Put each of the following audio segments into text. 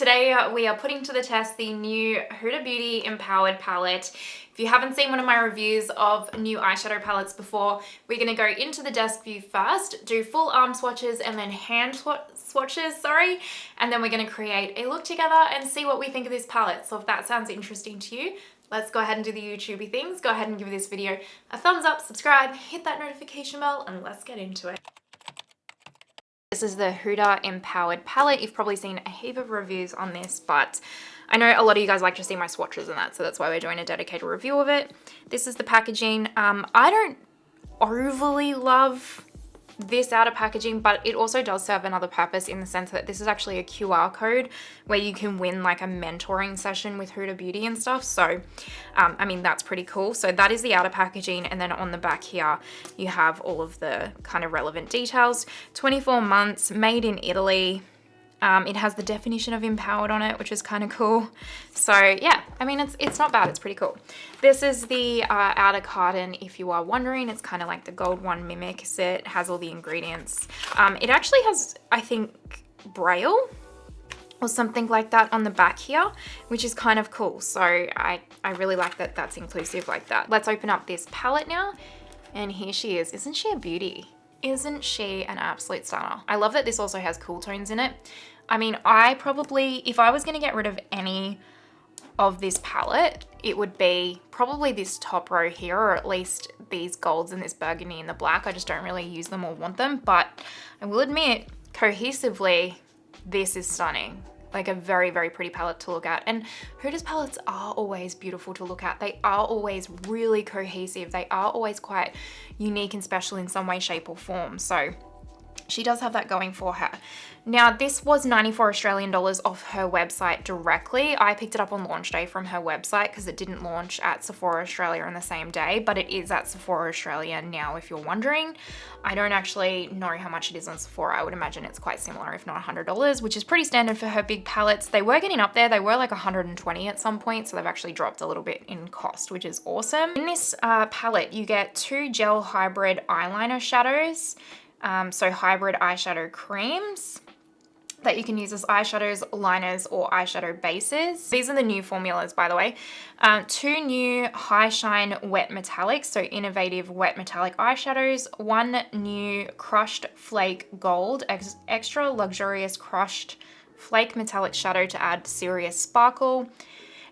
Today we are putting to the test the new Huda Beauty Empowered palette. If you haven't seen one of my reviews of new eyeshadow palettes before, we're going to go into the desk view first, do full arm swatches and then hand swatches, and then we're going to create a look together and see what we think of this palette. So if that sounds interesting to you, let's go ahead and do the YouTubey things. Go ahead and give this video a thumbs up, subscribe, hit that notification bell, and let's get into it. This is the Huda Empowered palette. You've probably seen a heap of reviews on this, but I know a lot of you guys like to see my swatches and that, so that's why we're doing a dedicated review of it. This is the packaging. I don't overly love this outer packaging, but it also does serve another purpose in the sense that this is actually a QR code where you can win like a mentoring session with Huda Beauty and stuff. So I mean, that's pretty cool. So that is the outer packaging, and then on the back here you have all of the kind of relevant details. 24 months, made in Italy. It has the definition of empowered on it, which is kind of cool. So yeah, I mean, it's not bad. It's pretty cool. This is the outer carton, if you are wondering. It's kind of like the gold one mimics it. Has all the ingredients. It actually has, I think, Braille or something like that on the back here, which is kind of cool. So I really like that that's inclusive like that. Let's open up this palette now. And here she is. Isn't she a beauty? Isn't she an absolute stunner? I love that this also has cool tones in it. I mean, I probably, if I was going to get rid of any of this palette, it would be probably this top row here, or at least these golds and this burgundy and the black. I just don't really use them or want them, but I will admit, cohesively, this is stunning. Like a very, very pretty palette to look at. And Huda's palettes are always beautiful to look at. They are always really cohesive. They are always quite unique and special in some way, shape or form. So she does have that going for her. Now, this was 94 Australian dollars off her website directly. I picked it up on launch day from her website because it didn't launch at Sephora Australia on the same day, but it is at Sephora Australia now, if you're wondering. I don't actually know how much it is on Sephora. I would imagine it's quite similar, if not $100, which is pretty standard for her big palettes. They were getting up there. They were like 120 at some point, so they've actually dropped a little bit in cost, which is awesome. In this palette, you get 2 gel hybrid eyeliner shadows, so hybrid eyeshadow creams that you can use as eyeshadows, liners, or eyeshadow bases. These are the new formulas, by the way. 2 new High Shine Wet Metallics, so innovative wet metallic eyeshadows. 1 new Crushed Flake Gold, extra luxurious crushed flake metallic shadow to add serious sparkle.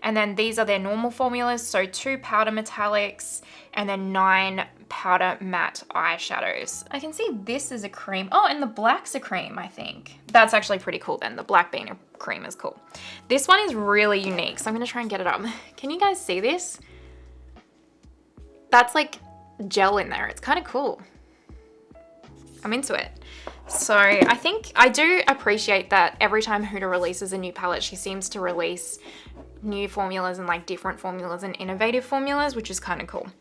And then these are their normal formulas, so 2 powder metallics and then 9 powder matte eyeshadows. I can see this is a cream. Oh, and the black's a cream, I think. That's actually pretty cool then. The black being a cream is cool. This one is really unique, so I'm gonna try and get it up. Can you guys see this? That's like gel in there. It's kind of cool. I'm into it. So I think I do appreciate that every time Huda releases a new palette, she seems to release new formulas and like different formulas and innovative formulas, which is kind of cool. All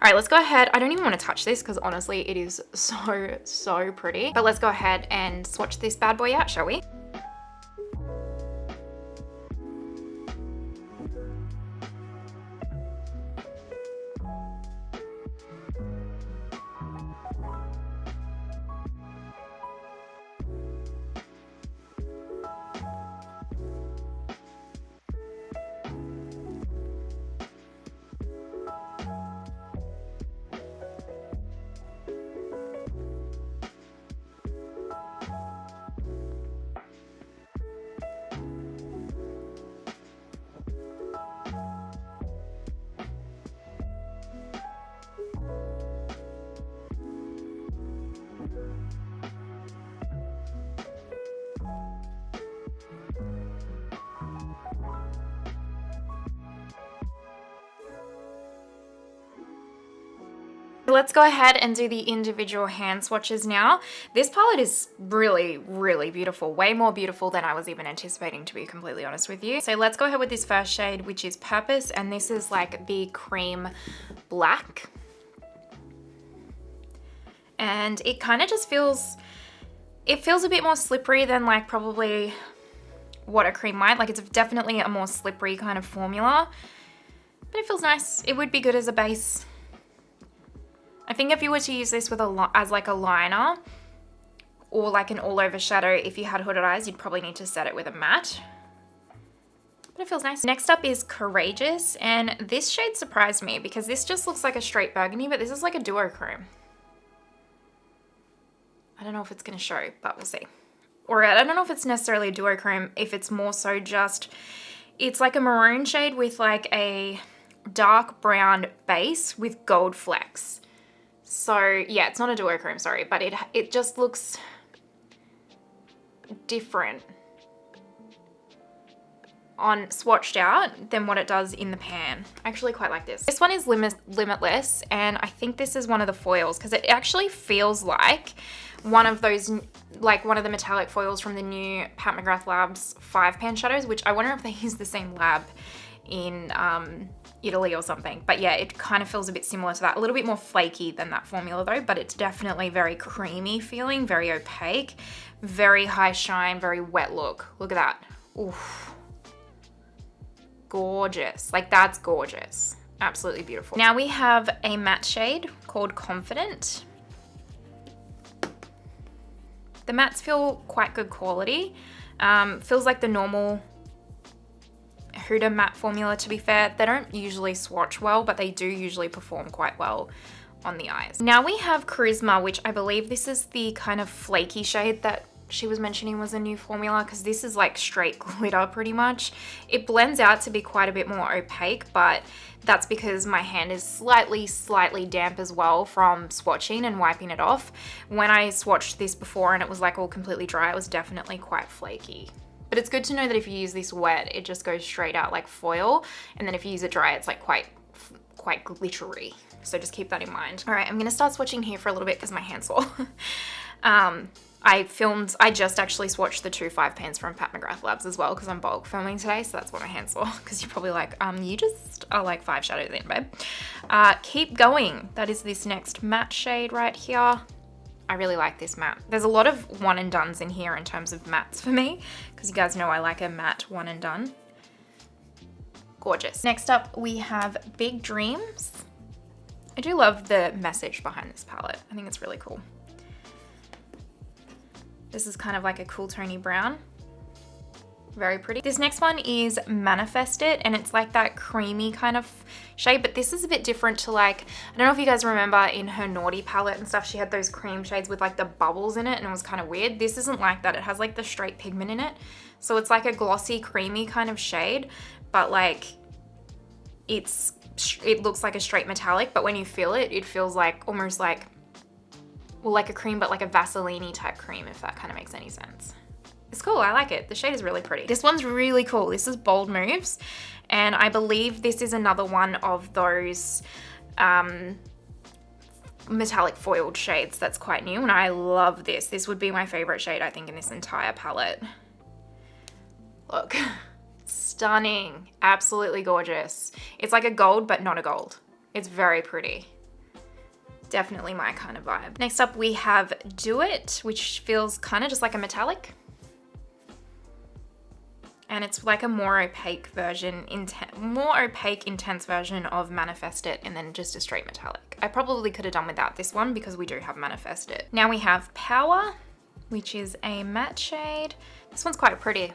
right, let's go ahead. I don't even want to touch this because honestly, it is so pretty. But let's go ahead and swatch this bad boy out, shall we? Let's go ahead and do the individual hand swatches now. This palette is really, really beautiful. Way more beautiful than I was even anticipating, to be completely honest with you. So let's go ahead with this first shade, which is Purpose, and this is like the cream black. And it kind of just feels, it feels a bit more slippery than like probably what a cream might. Like it's definitely a more slippery kind of formula, but it feels nice. It would be good as a base. I think if you were to use this with as like a liner or like an all over shadow, if you had hooded eyes, you'd probably need to set it with a matte. but it feels nice. Next up is Courageous, and this shade surprised me because this just looks like a straight burgundy, but this is like a duochrome. I don't know if it's gonna show, but we'll see. Or I don't know if it's necessarily a duochrome, if it's more so just, it's like a maroon shade with like a dark brown base with gold flecks. So yeah, it's not a duochrome, sorry, but it just looks different on swatched out than what it does in the pan. I actually quite like this. This one is Limitless, and I think this is one of the foils because it actually feels like one of those, like one of the metallic foils from the new Pat McGrath Labs 5-pan shadows, which I wonder if they use the same lab in Italy or something. But yeah, it kind of feels a bit similar to that. A little bit more flaky than that formula though, but it's definitely very creamy feeling, very opaque, very high shine, very wet look. Look at that. Oof. Gorgeous. Like, that's gorgeous. Absolutely beautiful. Now we have a matte shade called Confident. The mattes feel quite good quality. Feels like the normal Huda matte formula, to be fair. They don't usually swatch well, but they do usually perform quite well on the eyes. Now we have Charisma, which I believe this is the kind of flaky shade that she was mentioning was a new formula, because this is like straight glitter pretty much. It blends out to be quite a bit more opaque, but that's because my hand is slightly damp as well from swatching and wiping it off. When I swatched this before and it was like all completely dry, it was definitely quite flaky. But it's good to know that if you use this wet, it just goes straight out like foil. And then if you use it dry, it's like quite glittery. So just keep that in mind. All right, I'm gonna start swatching here for a little bit because my hand's sore. I just actually swatched the 2 5-pans from Pat McGrath Labs as well because I'm bulk filming today, so that's what my hand's for. Because you're probably like, you just are like 5 shadows in, babe. Keep Going. That is this next matte shade right here. I really like this matte. There's a lot of one and dones in here in terms of mattes for me, because you guys know I like a matte one and done. Gorgeous. Next up, we have Big Dreams. I do love the message behind this palette. I think it's really cool. This is kind of like a cool tony brown. Very pretty. This next one is Manifest It, and it's like that creamy kind of shade, but this is a bit different to, like, I don't know if you guys remember in her Naughty palette and stuff, she had those cream shades with like the bubbles in it, and it was kind of weird. This isn't like that. It has like the straight pigment in it. So it's like a glossy, creamy kind of shade, but like it looks like a straight metallic, but when you feel it, it feels like almost like, well, like a cream, but like a Vaseline type cream, if that kind of makes any sense. It's cool, I like it. The shade is really pretty. This one's really cool. This is Bold Moves, and I believe this is another one of those metallic foiled shades that's quite new, and I love this. This would be my favorite shade, I think, in this entire palette. Look, stunning, absolutely gorgeous. It's like a gold, but not a gold. It's very pretty. Definitely my kind of vibe. Next up we have Do It, which feels kind of just like a metallic. And it's like a more opaque version, intense version of Manifest It, and then just a straight metallic. I probably could have done without this one because we do have Manifest It. Now we have Power, which is a matte shade. This one's quite pretty.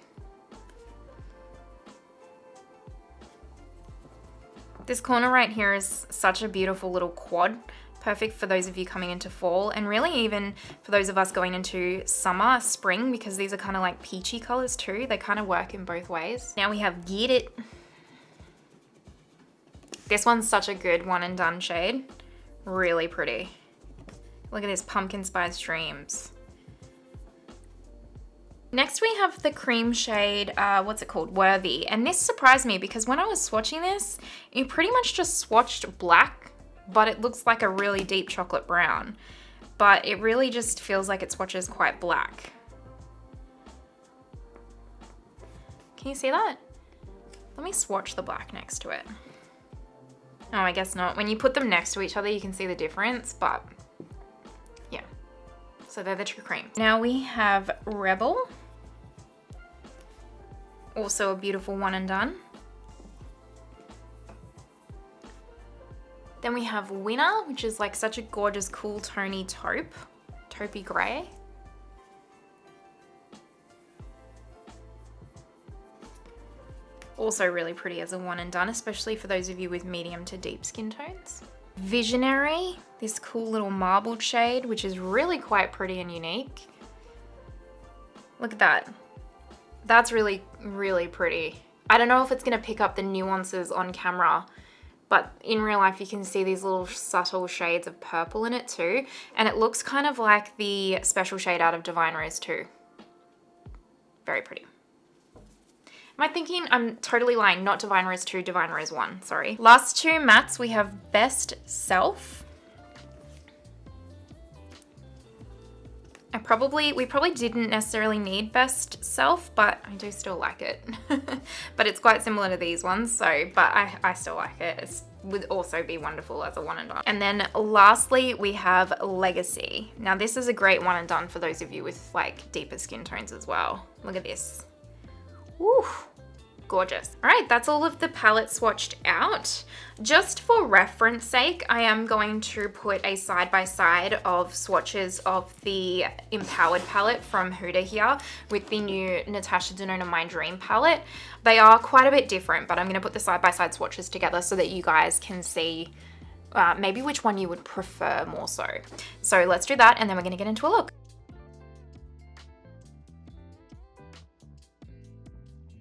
This corner right here is such a beautiful little quad. Perfect for those of you coming into fall, and really even for those of us going into summer, spring, because these are kind of like peachy colors too. They kind of work in both ways. Now we have Get It. This one's such a good one and done shade. Really pretty. Look at this, Pumpkin Spice Dreams. Next we have the cream shade, what's it called? Worthy. And this surprised me because when I was swatching this, you pretty much just swatched black, but it looks like a really deep chocolate brown. But it really just feels like it swatches quite black. Can you see that? Let me swatch the black next to it. Oh, I guess not. When you put them next to each other, you can see the difference, but yeah. So they're the two creams. Now we have Rebel. Also a beautiful one and done. Then we have Winner, which is like such a gorgeous, cool, tony taupe, taupey gray. Also really pretty as a one and done, especially for those of you with medium to deep skin tones. Visionary, this cool little marbled shade, which is really quite pretty and unique. Look at that. That's really, really pretty. I don't know if it's gonna pick up the nuances on camera, but in real life you can see these little subtle shades of purple in it too. And it looks kind of like the special shade out of Divine Rose 2. Very pretty. Am I thinking? I'm totally lying. Not Divine Rose 2, Divine Rose 1, sorry. Last two mattes, we have Best Self. We probably didn't necessarily need Best Self, but I do still like it. But it's quite similar to these ones, so, but I still like it. It would also be wonderful as a one and done. And then lastly, we have Legacy. Now this is a great one and done for those of you with like deeper skin tones as well. Look at this. Woo, gorgeous. All right, that's all of the palettes swatched out. Just for reference sake, I am going to put a side-by-side of swatches of the Empowered palette from Huda here with the new Natasha Denona My Dream palette. They are quite a bit different, but I'm going to put the side-by-side swatches together so that you guys can see maybe which one you would prefer more so. So let's do that, and then we're going to get into a look.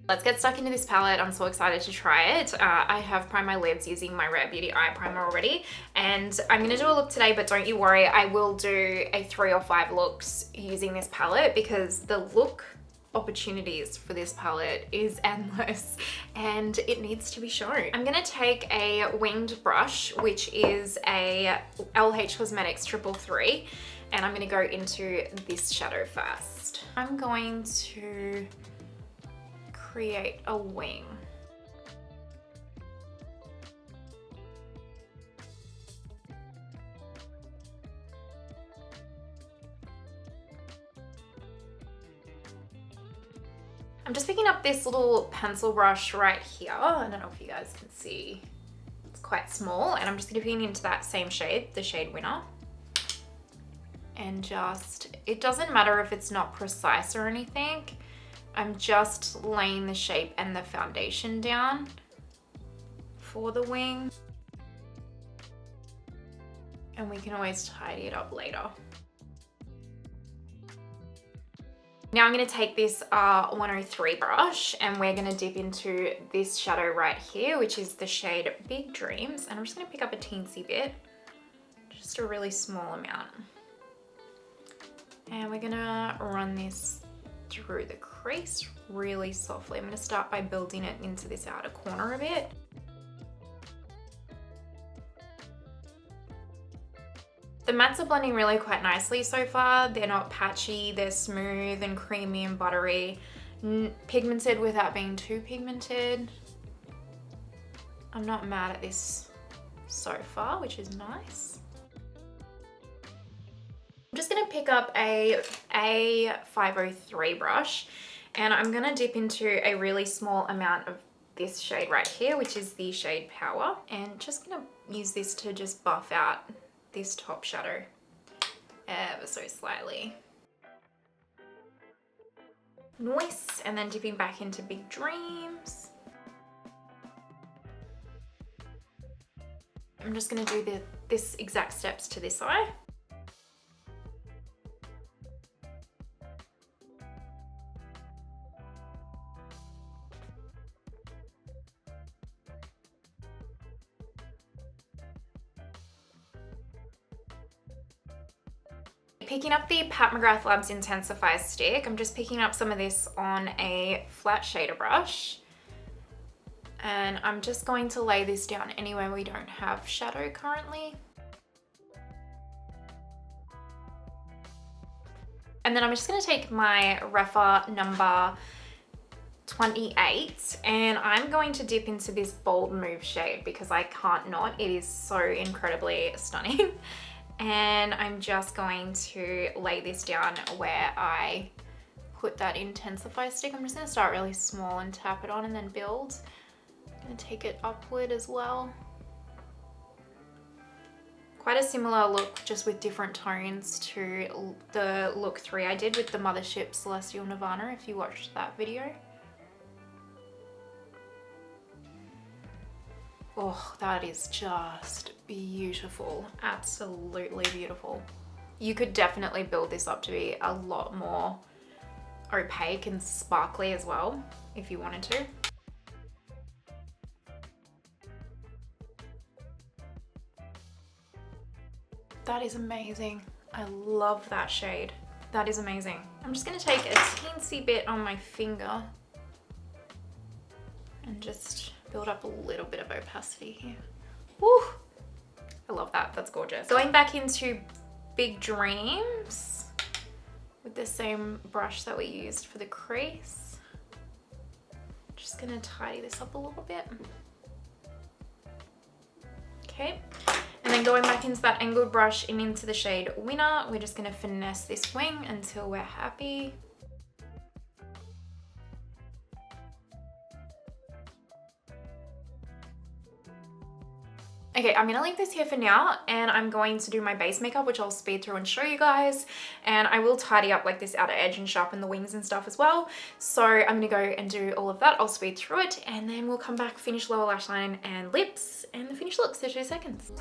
Let's get stuck into this palette. I'm so excited to try it. I have primed my lids using my Rare Beauty eye primer already, and I'm gonna do a look today, but don't you worry, I will do a 3 or 5 looks using this palette because the look opportunities for this palette is endless and it needs to be shown. I'm gonna take a winged brush, which is a LH Cosmetics 333, and I'm gonna go into this shadow first. I'm going to create a wing. I'm just picking up this little pencil brush right here. I don't know if you guys can see. It's quite small, and I'm just dipping into that same shade, the shade Winner. And just, it doesn't matter if it's not precise or anything. I'm just laying the shape and the foundation down for the wing. And we can always tidy it up later. Now I'm gonna take this 103 brush and we're gonna dip into this shadow right here, which is the shade Big Dreams. And I'm just gonna pick up a teensy bit, just a really small amount. And we're gonna run this through the crease really softly. I'm going to start by building it into this outer corner a bit. The mattes are blending really quite nicely so far. They're not patchy, they're smooth and creamy and buttery. Pigmented without being too pigmented. I'm not mad at this so far, which is nice. I'm just gonna pick up a 503 brush and I'm gonna dip into a really small amount of this shade right here, which is the shade Power, and just gonna use this to just buff out this top shadow ever so slightly. Nice, and then dipping back into Big Dreams. I'm just gonna do this exact steps to this eye. Picking up the Pat McGrath Labs Intensify stick, I'm just picking up some of this on a flat shader brush. And I'm just going to lay this down anywhere we don't have shadow currently. And then I'm just gonna take my Refa number 28 and I'm going to dip into this Bold Move shade because I can't not. It is so incredibly stunning. And I'm just going to lay this down where I put that Intensify stick. I'm just going to start really small and tap it on and then build. I'm going to take it upward as well. Quite a similar look, just with different tones to the look 3 I did with the Mothership Celestial Nirvana, if you watched that video. Oh, that is just beautiful. Absolutely beautiful. You could definitely build this up to be a lot more opaque and sparkly as well, if you wanted to. That is amazing. I love that shade. That is amazing. I'm just gonna take a teensy bit on my finger and just build up a little bit of opacity here. Woo! I love that, that's gorgeous. Going back into Big Dreams with the same brush that we used for the crease. Just gonna tidy this up a little bit. Okay, and then going back into that angled brush and into the shade Winner, we're just gonna finesse this wing until we're happy. Okay, I'm gonna leave this here for now and I'm going to do my base makeup, which I'll speed through and show you guys. And I will tidy up like this outer edge and sharpen the wings and stuff as well. So I'm gonna go and do all of that. I'll speed through it and then we'll come back, finish lower lash line and lips and the finished look, so 2 seconds.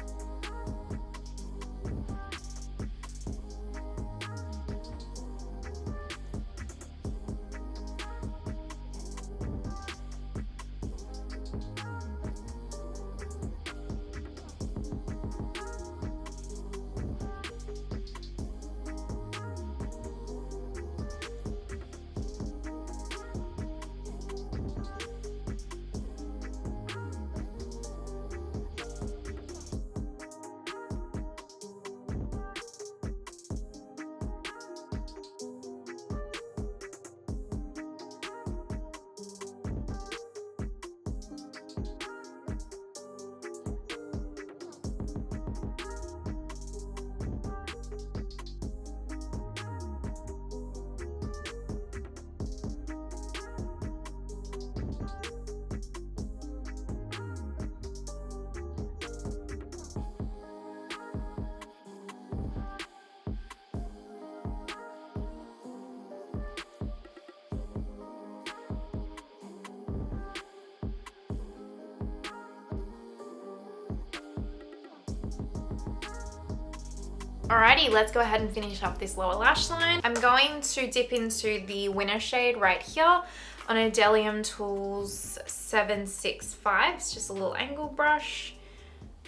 Alrighty, let's go ahead and finish up this lower lash line. I'm going to dip into the Winner shade right here on a Delium Tools 765. It's just a little angle brush.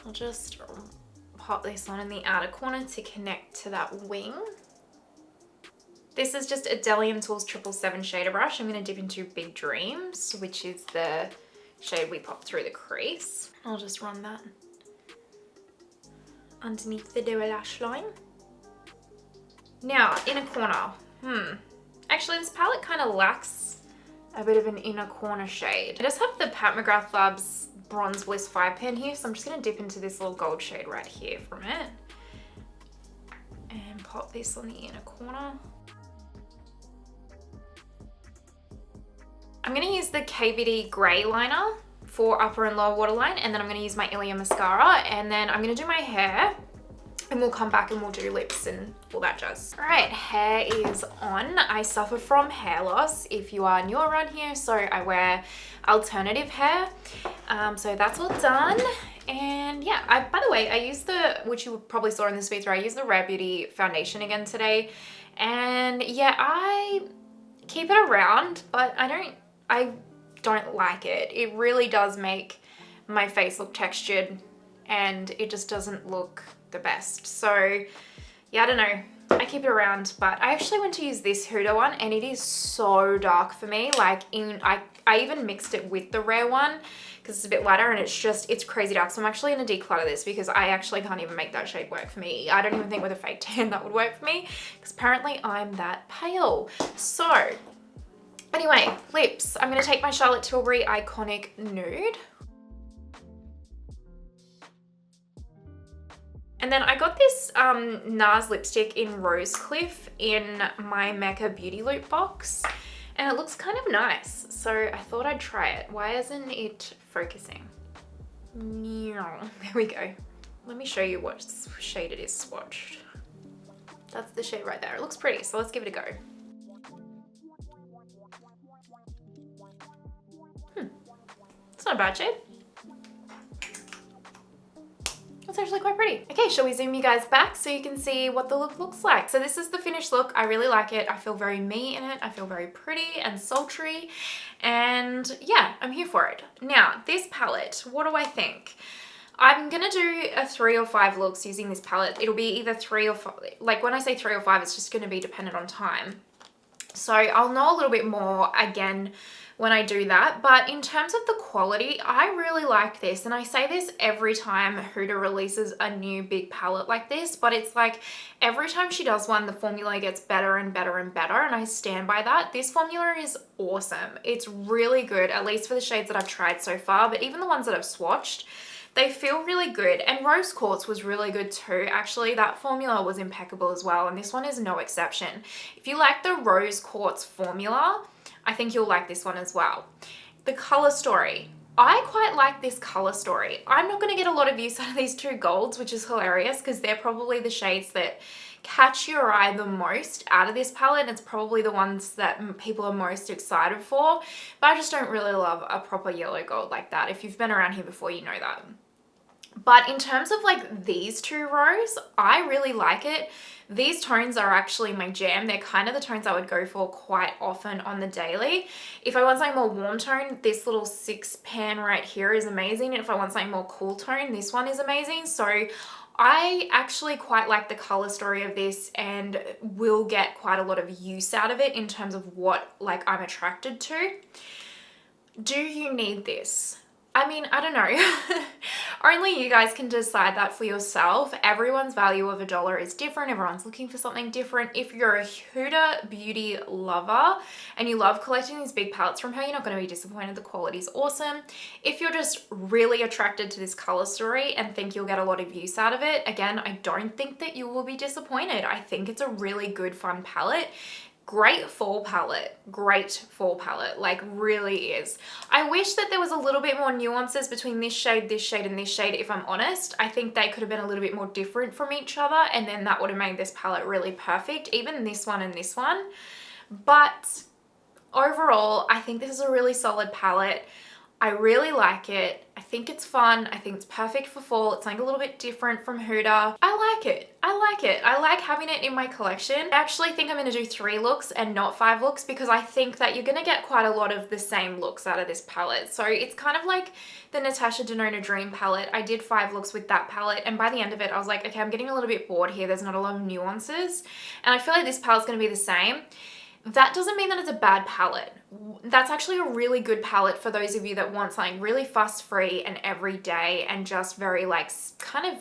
I'll just pop this on in the outer corner to connect to that wing. This is just a Delium Tools 777 shader brush. I'm going to dip into Big Dreams, which is the shade we popped through the crease. I'll just run that underneath the lower lash line. Now, inner corner. Actually, this palette kind of lacks a bit of an inner corner shade. I just have the Pat McGrath Labs Bronze Bliss 5 pen here, so I'm just going to dip into this little gold shade right here from it. And pop this on the inner corner. I'm going to use the KVD Grey Liner for upper and lower waterline, and then I'm going to use my Ilia mascara, and then I'm going to do my hair, and we'll come back and we'll do lips and all that jazz. All right, hair is on. I suffer from hair loss if you are new around here, so I wear alternative hair. So that's all done. And yeah, by the way, I used which you probably saw in the speed through, I used the Rare Beauty foundation again today. And yeah, I keep it around, but I don't like it. It really does make my face look textured and it just doesn't look the best. So yeah, I don't know. I keep it around, but I actually went to use this Huda one and it is so dark for me. Like I even mixed it with the Rare one because it's a bit lighter and it's crazy dark. So I'm actually going to declutter this because I actually can't even make that shade work for me. I don't even think with a fake tan that would work for me because apparently I'm that pale. So anyway, lips. I'm going to take my Charlotte Tilbury Iconic Nude. And then I got this NARS lipstick in Rosecliff in my Mecca Beauty loop box. And it looks kind of nice. So I thought I'd try it. Why isn't it focusing? There we go. Let me show you what shade it is swatched. That's the shade right there. It looks pretty, so let's give it a go. It's not a bad shade. It's actually quite pretty. Okay, shall we zoom you guys back so you can see what the look looks like? So this is the finished look. I really like it. I feel very me in it. I feel very pretty and sultry. And yeah, I'm here for it. Now, this palette, what do I think? I'm gonna do a 3 or 5 looks using this palette. It'll be either 3 or 5, like when I say 3 or 5, it's just gonna be dependent on time. So I'll know a little bit more again when I do that. But in terms of the quality, I really like this. And I say this every time Huda releases a new big palette like this, but it's like every time she does one, the formula gets better and better and better. And I stand by that. This formula is awesome. It's really good, at least for the shades that I've tried so far, but even the ones that I've swatched, they feel really good. And Rose Quartz was really good too. Actually, that formula was impeccable as well. And this one is no exception. If you like the Rose Quartz formula, I think you'll like this one as well. The color story. I quite like this color story. I'm not going to get a lot of use out of these 2 golds, which is hilarious because they're probably the shades that catch your eye the most out of this palette. It's probably the ones that people are most excited for, but I just don't really love a proper yellow gold like that. If you've been around here before, you know that. But in terms of like these 2 rows, I really like it. These tones are actually my jam. They're kind of the tones I would go for quite often on the daily. If I want something more warm tone, this little 6 pan right here is amazing. And if I want something more cool tone, this one is amazing. So I actually quite like the color story of this and will get quite a lot of use out of it in terms of what like I'm attracted to. Do you need this? I mean, I don't know. Only you guys can decide that for yourself. Everyone's value of $1 is different. Everyone's looking for something different. If you're a Huda Beauty lover and you love collecting these big palettes from her, you're not going to be disappointed. The quality is awesome. If you're just really attracted to this color story and think you'll get a lot of use out of it, again, I don't think that you will be disappointed. I think it's a really good, fun palette. Great fall palette, like really is. I wish that there was a little bit more nuances between this shade, and this shade, if I'm honest. I think they could have been a little bit more different from each other, and then that would have made this palette really perfect, even this one and this one. But overall, I think this is a really solid palette. I really like it. I think it's fun. I think it's perfect for fall. It's like a little bit different from Huda. I like it. I like it. I like having it in my collection. I actually think I'm going to do 3 looks and not 5 looks because I think that you're going to get quite a lot of the same looks out of this palette. So it's kind of like the Natasha Denona Dream palette. I did 5 looks with that palette, and by the end of it, I was like, okay, I'm getting a little bit bored here. There's not a lot of nuances. And I feel like this palette's going to be the same. That doesn't mean that it's a bad palette. That's actually a really good palette for those of you that want something really fuss-free and everyday and just very like kind of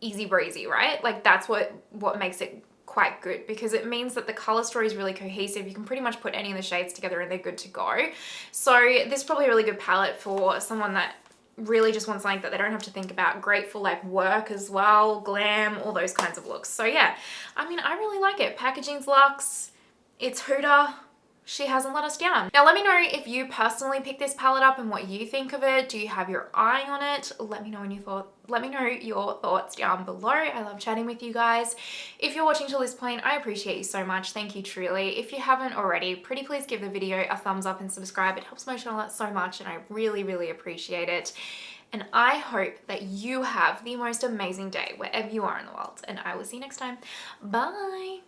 easy breezy, right? Like that's what makes it quite good, because it means that the color story is really cohesive. You can pretty much put any of the shades together and they're good to go. So this is probably a really good palette for someone that really just wants something that they don't have to think about. Great for like work as well, glam, all those kinds of looks. So yeah, I mean, I really like it. Packaging's luxe. It's Huda. She hasn't let us down. Now let me know if you personally picked this palette up and what you think of it. Do you have your eye on it? Let me know your thoughts down below. I love chatting with you guys. If you're watching till this point, I appreciate you so much. Thank you truly. If you haven't already, pretty please give the video a thumbs up and subscribe. It helps my channel out so much and I really, really appreciate it. And I hope that you have the most amazing day wherever you are in the world. And I will see you next time. Bye.